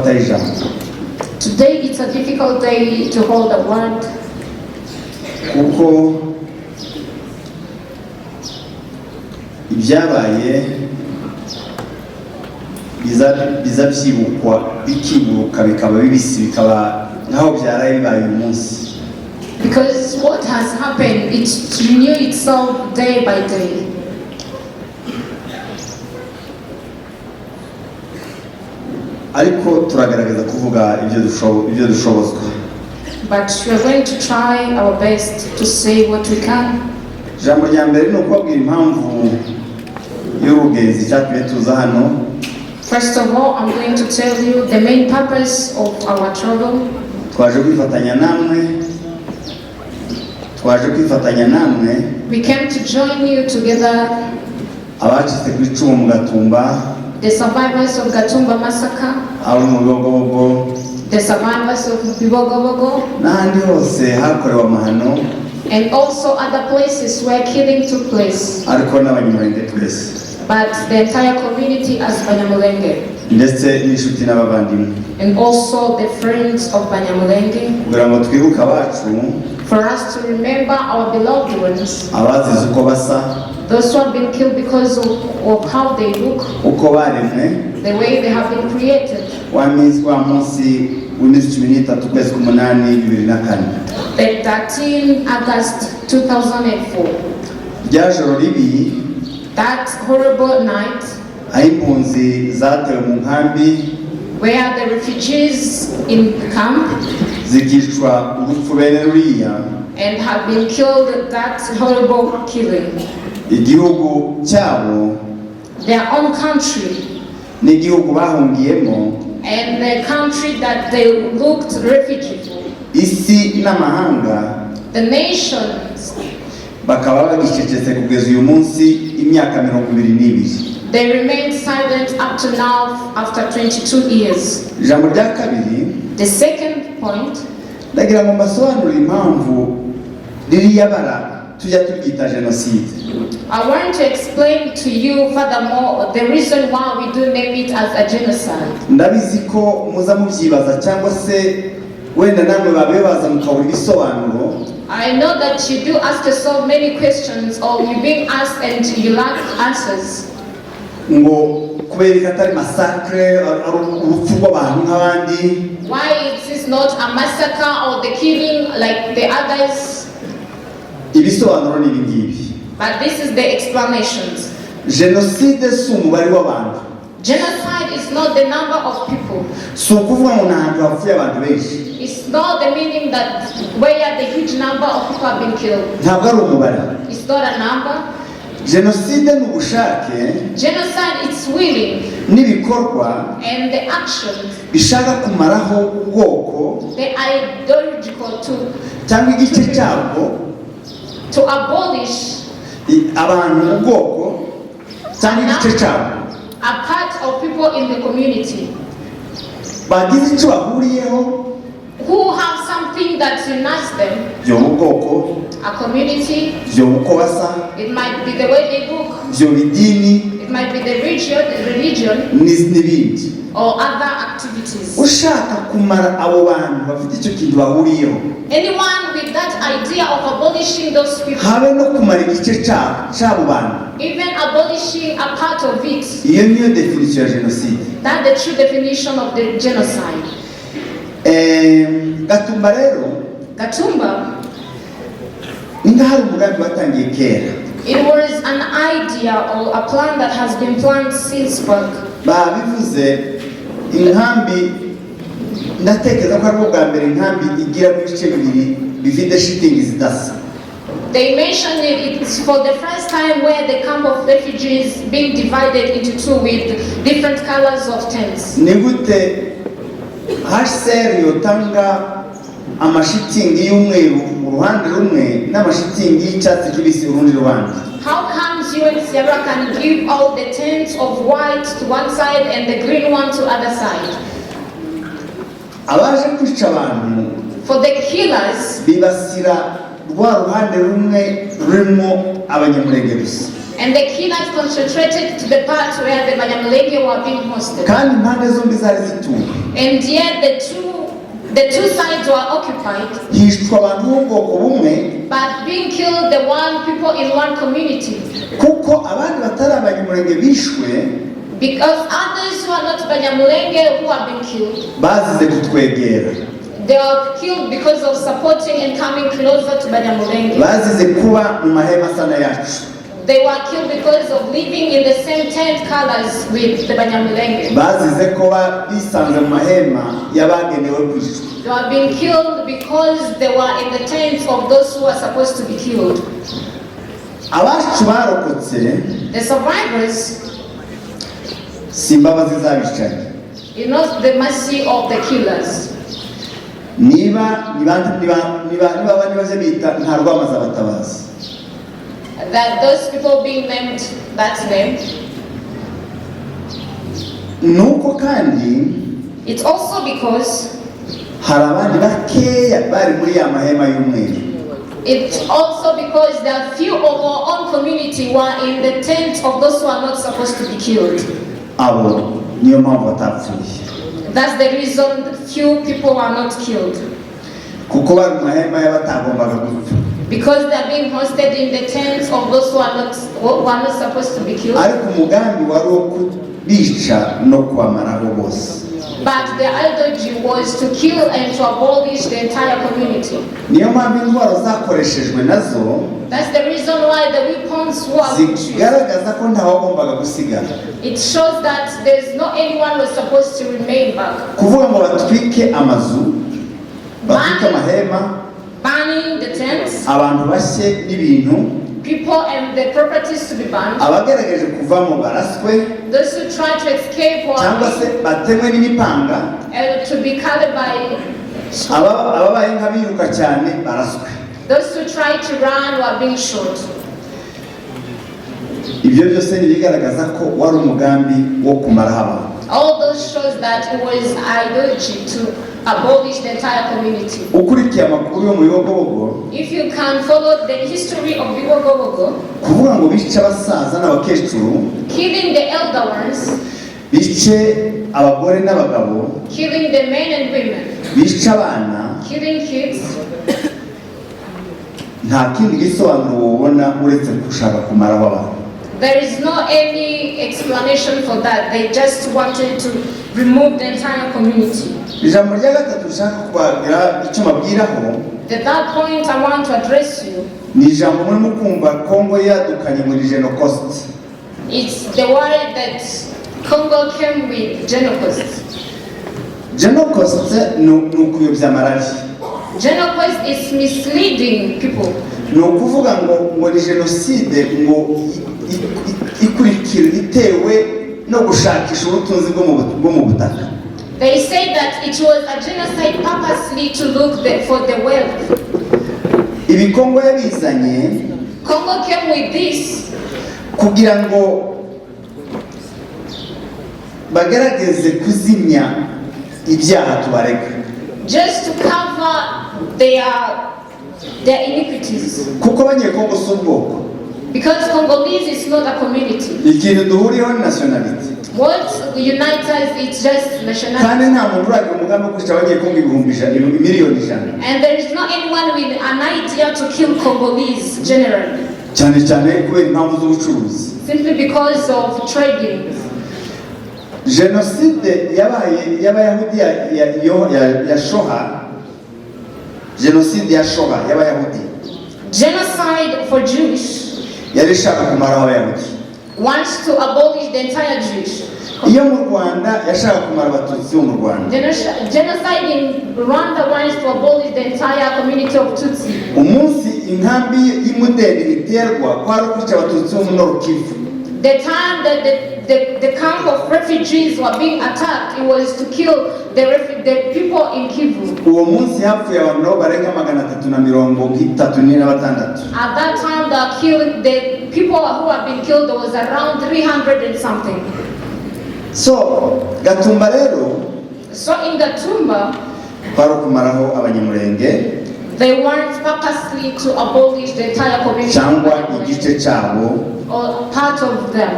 Today it's a difficult day to hold a word. Kuko ibyabaye biza byibukwa bikibuka bikaba bibisi bikaba naho byaraye bibaye uyu munsi. Because what has happened, it renew itself day by day. Ariko turagaragaza kuvuga ibyo dushobozwa. But we are going to try our best to say what we can. Jambo rya mbere no kubabwira impamvu y'urugenzi cyatumye tuza hano. First of all, I'm going to tell you the main purpose of our travel. Twaje kwifatanya namwe. We came to join you together. Abacitse ku icumu mu Gatumba. The survivors of Gatumba massacre. Abo mu Bibogobogo. The survivors of Bibogobogo. N'ahandi hose hakorewe amahano. And also other places where killing took place. Ariko n'abanyamulenge twese. But the entire community as Banyamulenge. Ndetse n'inshuti n'abavandimwe. And also the friends of Banyamulenge. Kugira ngo twibuke abacu. For us to remember our beloved ones. Abazize uko basa. Those who have been killed because of how they look. Uko baremwe. The way they have been created. Wa munsi w'imisi 13 kwezi k'umunani 2004. The 13 August 2004. Ryajoro ribi. That horrible night. Aho impunzi zatewe mu nkambi. Where the refugees in camp. Zigishwa urupfu bene ruriya. And have been killed that horrible killing. Igihugu cyabo. Their own country. N'igihugu bahungiyemo. And the country that they looked refugee for. Isi n'amahanga. The nations. Bakaba bagicecetse kugeza uyu munsi imyaka 22. They remained silent up to now after 22 years. Ijambo rya kabiri. The second point. Ndagira ngo mbasobanurire impamvu ririya bara tujya turyita genocide. I want to explain to you furthermore the reason why we do name it as a genocide. Ndabizi ko muza mubyibaza cyangwa se wenda namwe babebaza mukabura ibisobanuro. I know that you do ask yourself many questions or you're being asked and you lack answers. Ngo kubera atari massacre urupfu rw'abantu nk'abandi. Why it is not a massacre or the killing like the others? Ibisobanuro ni ibingibi. But this is the explanations. Genocide si umubare w'abantu. Genocide is not the number of people. Si ukuvuga ngo ntabwo hapfuye abantu benshi. It's not the meaning that where the huge number of people have been killed. Ntabwo ari umubare. It's not a number. Genocide ni ubushake. Genocide is willing. N'ibikorwa. And the action. Bishaka kumaraho ubwoko. The ideological to. Cyangwa igice cyabwo. To abolish. Abantu ubwoko. Cyangwa igice cyabwo. A part of people in the community. Bagize icyo bahuriyeho. Who have something that unites them. Byo ubwoko. A community. Byo uko basa. It might be the way they look. Byo idini. It might be the religion. N'ibindi. Or other activities. Ushaka kumara abo bantu bafite icyo kintu bahuriyeho. Anyone with that idea of abolishing those people. Habe no kumara igice cyabo bantu. Even abolishing a part of it. Iyo niyo definition ya genocide. That's the true definition of the genocide. Gatumba rero. Gatumba. Indahari umugambi watangiye kera. It was an idea or a plan that has been planned since birth. Babivuze inkambi ndatekereza ko ari bwa mbere inkambi igira mu bice bibiri bifite shitingi zidasa. They mentioned it's for the first time where the camp of refugees being divided into two with different colors of tents. Nigute HCR yotanga amashitingi y'umweru mu ruhande rumwe n'amashitingi y'icyatsi kibisi urundi ruhande. How comes UNHCR can give all the tents of white to one side and the green one to other side? Abaje kwica abantu. For the killers. Bibasira rwa ruhande rumwe rurimo abanyamulenge gusa. And the killers concentrated to the part where the Banyamulenge were being hosted. Kandi impande zombi zari zituwe. And yet the two sides were occupied. hishwa abantu b'ubwoko bumwe, But being killed, the one people in one community. kuko abandi batari abanyamurenge bishwe Because others who are not Banyamulenge who have been killed. bazize kutwegera, They were killed because of supporting and coming closer to Banyamulenge. bazize kuba mu mahema asa n'ayacu, They were killed because of living in the same tent colors with the Banyamulenge. bazize kuba bisanze mu mahema y'abagenewe kwicwa. They were being killed because they were in the tents of those who are supposed to be killed. Abacu barokotse The survivors, si imbabazi z'abicanyi, you know, the mercy of the killers. niba baje bita nta rwamaze abatabazi, That those people being named that name. nuko kandi It's also because hari abandi bakeya bari muri ya mahema y'umweru, it's also because there are few of our own community were in the tent of those who are not supposed to be killed. abo niyo mpamvu batapfuye, That's the reason that few people are not killed. kuko bari mu mahema y'abatagombaga gupfa, Because they are being hosted in the tents of those who are not supposed to be killed. ariko umugambi wari uwo kubica no kwamaraho bose. But the ideology was to kill and to abolish the entire community. Niyo mpamvu intwaro zakoreshejwe nazo That's the reason why the weapons were used. zigaragaza ko ntawagombaga gusigara, It shows that there's no anyone who was supposed to remain back. kuvuga ngo batwike amazu, batwike amahema, Burning the tents, abantu bashye n'ibintu, people and the properties to be burned. abagerageje kuvamo baraswe Those who try to escape cyangwa or se batemwe n'imipanga, to be killed by ababaye nk'abiruka cyane baraswe. those who try to run were being shot. Ibyo byose ni bigaragaza ko wari umugambi wo kumaraho abantu. All those shows that it was ideology to abolish the entire community. Ukurikiye amakuru yo mu Bibogobogo, If you can follow the history of Bibogobogo, kuvuga ngo bice abasaza n'abakecuru, killing the elder ones, bice abagore n'abagabo, killing the men and women, bice abana, killing kids, nta kindi gisobanuro wabona uretse gushaka kumaraho abantu. there is no any explanation for that. They just wanted to remove the entire community. Ijambo rya gatatu ushaka kubagira icyo mabwiraho, The third point I want to address you, ni ijambo murimo kumva Kongo yadukanye muri Genocost. it's the word that Congo came with, Genocost. Genocost ni ukuyobya amarari, Genocost is misleading people. ni ukuvuga ngo ni jenoside ngo ikurikira itewe no gushakisha ubutunzi bwo mu butaka. They say that it was a genocide purposely to look for the wealth. Ibi Kongo yabizanye Congo came with this kugira ngo bagerageze kuzimya ibyaha tubarega, just to cover their iniquities. kuko abanyekongo si ubwoko, Because Congolese is not a community. ikintu duhuriyeho ni nationality, What unites us is just nationality. kandi nta muntu uragira umugambi wo kwica abanyekongo miliyoni ijana, And there is not anyone with an idea to kill Congolese generally, cyane cyane kubera impamvu z'ubucuruzi. simply because of trading. Jenoside yabaye y'abayahudi ya Shoha, jenoside ya Shoha y'abayahudi Genocide for Jews yari ishaka kumaraho abayahudi. wants to abolish the entire Jewish. Iyo mu Rwanda yashaka kumara abatutsi bo mu Rwanda, Genocide in Rwanda wants to abolish the entire community of Tutsi. umunsi inkambi y'imudeni iterwa kwari ukwica abatutsi bo mu Nord Kivu. The time that the camp of refugees were being attacked, it was to kill the people in Kivu. Uwo munsi hapfuye abantu nabo barenga 336. At that time, the people who have been killed, there was around 300 and something. So Gatumba rero So in Gatumba, kwari kumaraho abanyamurenge they want purposely to abolish the entire community cyangwa igice cyabo or part of them,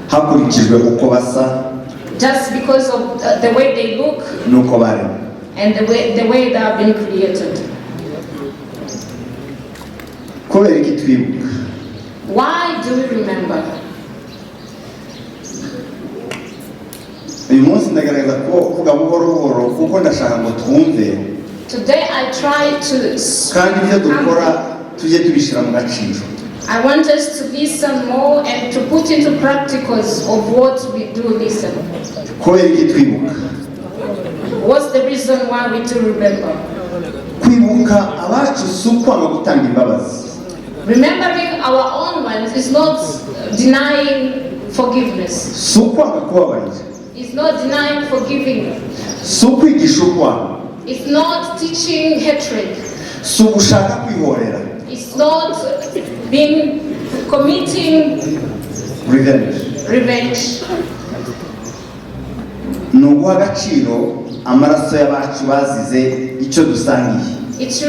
hakurikijwe uko basa, just because of the way they look nuko baremwe. and the way they are being created. Kubera iki twibuka? Why do we remember? Uyu munsi ndagaragaza kuvuga buhoro buhoro kuko ndashaka ngo twumve Today I try to kandi ibyo dukora tujye tubishyira mu gaciro. I want us to listen more and to put into practicals of what we do listen. Kubera iki twibuka? What's the reason why we do remember? Kwibuka abacu si ukwanga gutanga imbabazi. Remembering our own ones is not denying forgiveness. Si ukwanga kubabarira. It's not denying forgiving. Si ukwigisha urwango. It's not teaching hatred. Si ugushaka kwihorera. It's not committing revenge. Ni uguha agaciro amaraso y'abacu bazize icyo dusangiye. It's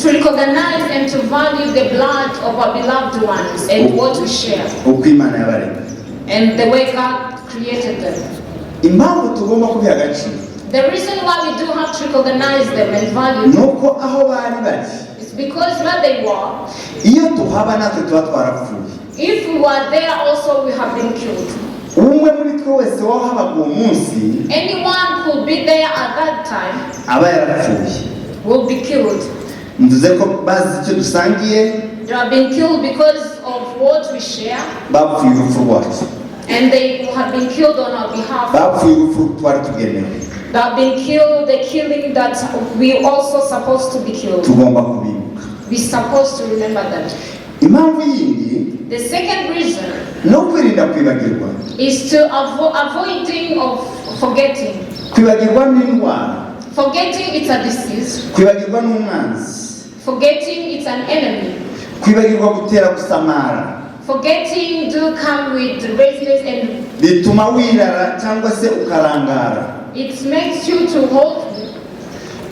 to recognize and to value the blood of our beloved ones and what we share. Uko Imana yabaremye. And the way God created them. Impamvu tugomba kubiha agaciro. The reason why we do have to recognize them and value them nuko aho bari bari. is because where they were, iyo tuhaba natwe tuba twarapfuye. if we were there also we have been killed. Umwe muri twe wese wahabaga uwo munsi Anyone who will be there at that time aba yarapfuye. will be killed. Mvuze ko bazi icyo dusangiye. They have been killed because of what we share. Bapfuye urupfu rwacu. And they have been killed on our behalf. Bapfuye urupfu twari tugenewe. They have been killed, the killing that we also supposed to be killed. Tugomba kubibuka. We're supposed to remember them. Impamvu yindi The second reason no kwirinda kwibagirwa. is to avoiding of forgetting. Kwibagirwa ni indwara. Forgetting it's a disease. Kwibagirwa ni umwanzi. Forgetting it's an enemy. Kwibagirwa gutera gusamara. Forgetting do come with restlessness and bituma wirara cyangwa se ukarangara. it makes you to hold.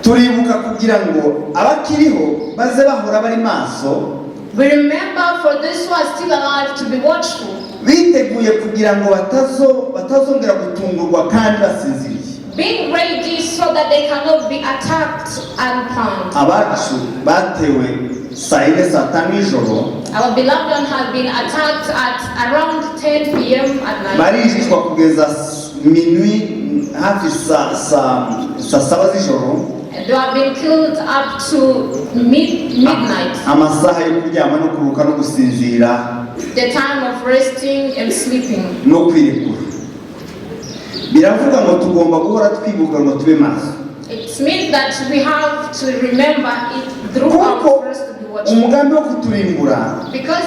Turibuka kugira ngo abakiriho baze bahora bari maso. We remember for those who are still alive to be watchful. Biteguye kugira ngo batazongera gutungurwa kandi basinziriye. Being ready so that they cannot be attacked unplanned. Abacu batewe saa 4 saa 5 nijoro. Our beloved one has been attacked at around 10 p.m. at night. Barishwa kugeza minuit hafi saa 7 z'ijoro. They have been killed up to midnight. Amasaha yo kuryama no kuruka no gusinzira. The time of resting and sleeping. No kwirekura. Biravuga ngo tugomba guhora twibuka ngo tube maso. It means that we have to remember it throughout first to be watching. Umugambi wo kuturimbura because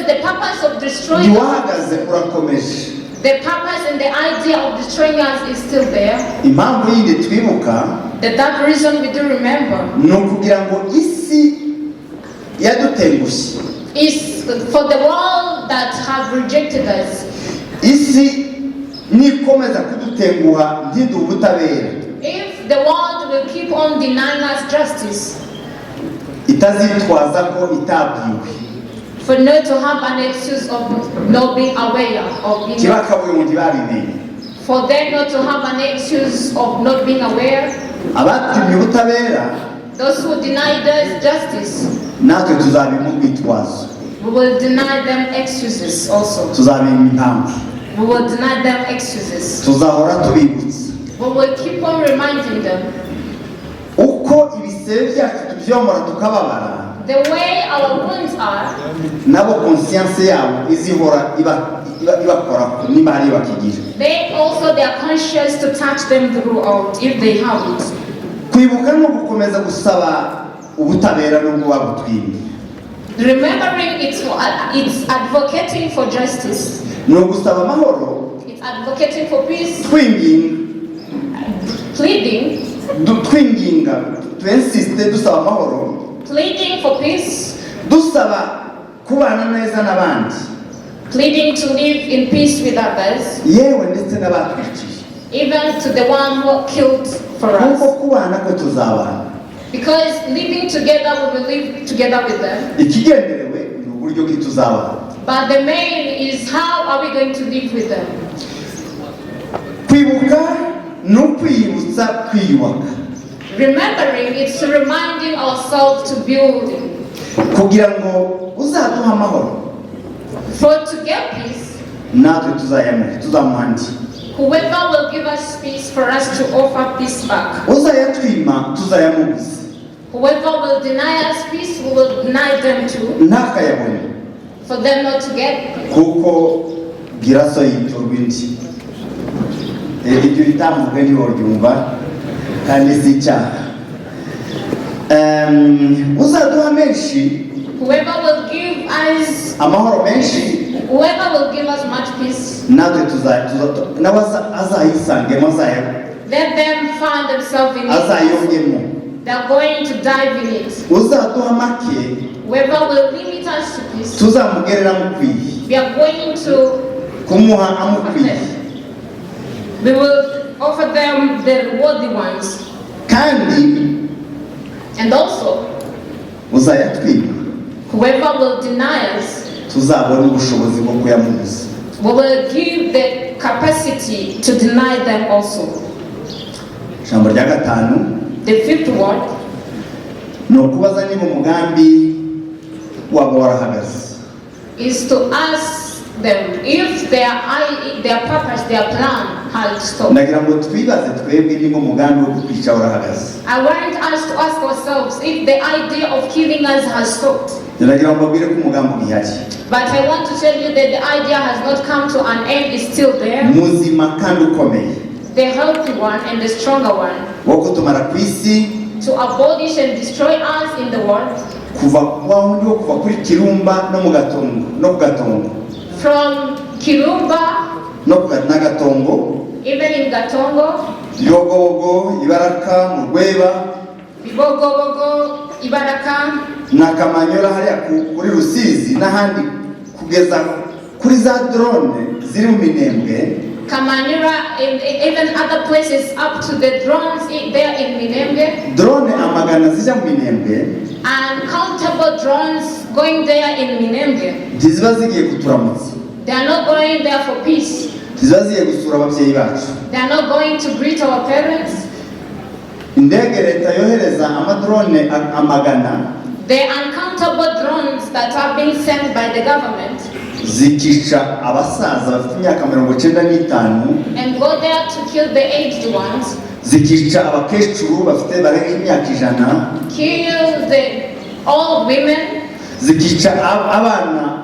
the purpose of destroying uhagaze urakomeje. The purpose and the idea of destroying us is still there. Impamvu yindi twibuka that reason we do remember no kugira ngo isi yadutengushye is for the world that have rejected us. Isi nikomeza kudutenguha ntiduhe ubutabera. If the world will keep on denying us justice, itazitwaza ko itabwiwe. For not to have an excuse of not being aware of being. For them not to have an excuse of not being aware. Those who denied us justice, we will deny them excuses also. We will deny them excuses. We will keep on reminding them. The way our wounds are, they also they are conscious to touch them throughout if they have it. Remembering it's advocating for justice. It's advocating for peace. Pleading for peace. Pleading to live in peace with others. Even to the one who killed for us. Because living together, we will live together with them. But the main is how are we going to live with them? kwibuka no kwiyibutsa kwiyubaka. Remembering is to reminding ourselves to build. Kugira ngo uzaduha amahoro. For to get peace, natwe tuzamuhandi. Whoever will give us peace for us to offer peace back. Uzayatwima tuzayamubuza. Whoever will deny us peace, we will deny them too. Ntakayabone. For them not to get peace. Kuko giraso yiturwa indi. Ibyo bitamvuga ni woryumva kandi si icyaha. Uzaduha menshi. Whoever will give us amahoro menshi. Whoever will give us much peace. Natwe azayisangemo let them find themselves in it. They are going to dive in it. Uzaduha make. Whoever will limit us to peace. Tuzamugerera mukwiye. We are going to kumuha amukwiye. We will offer them the worthy ones. Kandi and also uzayatwima. Whoever will deny us, tuzabona ubushobozi bwo kuyamubuza. We will give the capacity to deny them also. Jambo rya gatanu. The fifth word. No kubaza niba umugambi wabo warahagaze. Is to ask them if their purpose, their plan has stopped. Ndagira ngo twibaze twebwe niba umugambi wo kwica warahagaze. I want us to ask ourselves if the idea of killing us has stopped. Ndagira ngo mbabwire ko umugambi ugihari. But I want to tell you that the idea has not come to an end, is still there. Muzima kandi ukomeye. The healthy one and the stronger one. Wo kutumara ku isi. To abolish and destroy us in the world. Kuva kuri Kirumba no mu Gatongo no ku Gatongo. From Kirumba no ku Gatongo. Even in Gatongo. Bibogobogo, Ibaraka, mu Rweba. Bibogobogo, Ibaraka. Na Kamanyola hariya kuri Rusizi n'ahandi kugeza kuri za drone ziri mu Minembwe. Kamanyura and even other places up to the drones there in Minembwe. Drone amagana zija mu Minembwe. Uncountable drones going there in Minembwe. Ziba zigiye kuturamutsa. They are not going there for peace. Ziba zigiye gusura ababyeyi bacu. They are not going to greet our parents. Indege leta yohereza amadrone amagana. The uncountable drones that are being sent by the government. Zikica abasaza bafite imyaka 95 and go there to kill the aged ones. Zikica abakecuru bafite barenga imyaka 100. Kill the old women. Zikica abana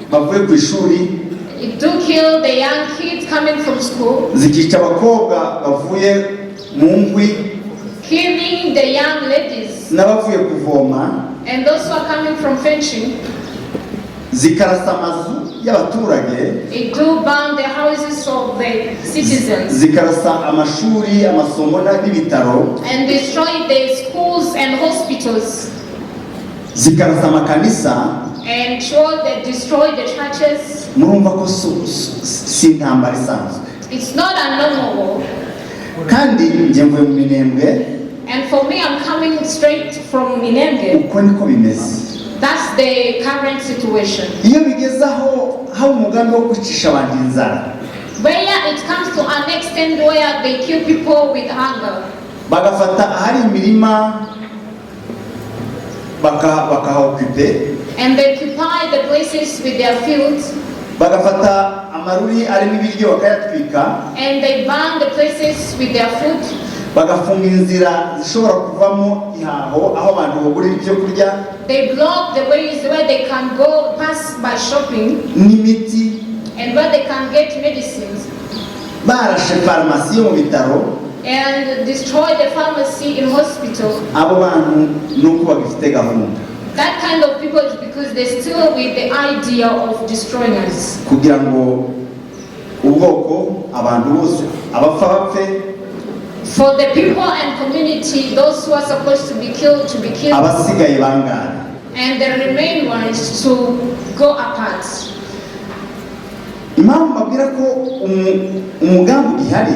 bavuye ku ishuri. It do kill the young kids coming from school. Zikica abakobwa bavuye mu nkwi. Killing the young ladies. N'abavuye kuvoma. And those who are coming from fetching. Zikarasa amazu y'abaturage. It do burn the houses of the citizens. Zikarasa amashuri, amasomo n'ibitaro. And destroy the schools and hospitals. Zikarasa amakanisa. And destroy the churches. Murumva ko si intambara isanzwe. It's not a normal war. Kandi nje mvuye mu Minembwe. And for me, I'm coming straight from Minembwe. Uko niko bimeze. That's the current situation. Iyo bigezaho umugambi wo kwicisha abantu inzara. Where it comes to an extent where they kill people with hunger. Bagafata ahari imirima bakahokipe. And they occupy the places with their fields. Bagafata amaruri arimo ibiryo bakayatwika. And they burn the places with their food. Bagafunga inzira zishobora kuvamo ihaho aho abantu bagurira ibyo kurya. They block the ways where they can go pass by shopping. N'imiti. And where they can get medicines. Barashe farumasi yo mu bitaro. And destroy the pharmacy in hospital. Abo bantu nuko bagifite gahunda. That kind of people is because they still with the idea of destroying us. Kugira ngo ubwoko abantu bose abapfa bapfe. For the people and community, those who are supposed to be killed, abasigaye bangana. And the remain ones to go apart. Impamvu babwira ko umugambi uhari.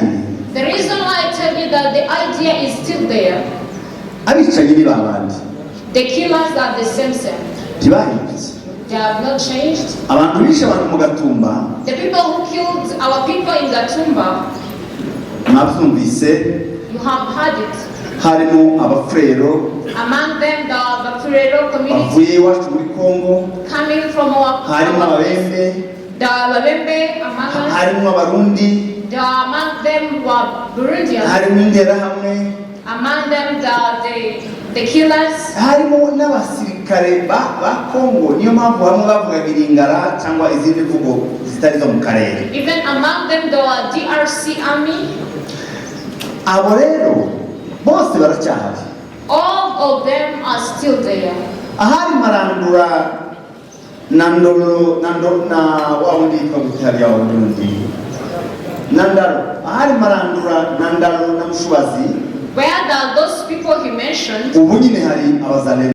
The reason why I tell you that the idea is still there. Abicanyi ni babandi. The killers are the same. Ntibahindutse. They have not changed. Abantu bishe abantu mu Gatumba. The people who killed our people in Gatumba. mwabyumvise. You have heard it. Harimo abafrero Among them, the Bafurero community bavuye iwacu muri Kongo, coming from our harimo ababembe, the Babembe among us, harimo abarundi, among them were Burundians, harimo interahamwe, among them the killers, harimo n'abasirikare ba Kongo. Niyo mpamvu bamwe bavuga Iringara cyangwa izindi mvugo zitari zo mu karere. Even among them the DRC army. Abo rero bose baracyahari. All of them are still there. Ahari Marandura Nandolo na waundi kabutari ya wundi Nandaro. Ahari Marandura Nandalo na Mushubazi. Where are those people he mentioned? Ubu nyine hari abazalendo.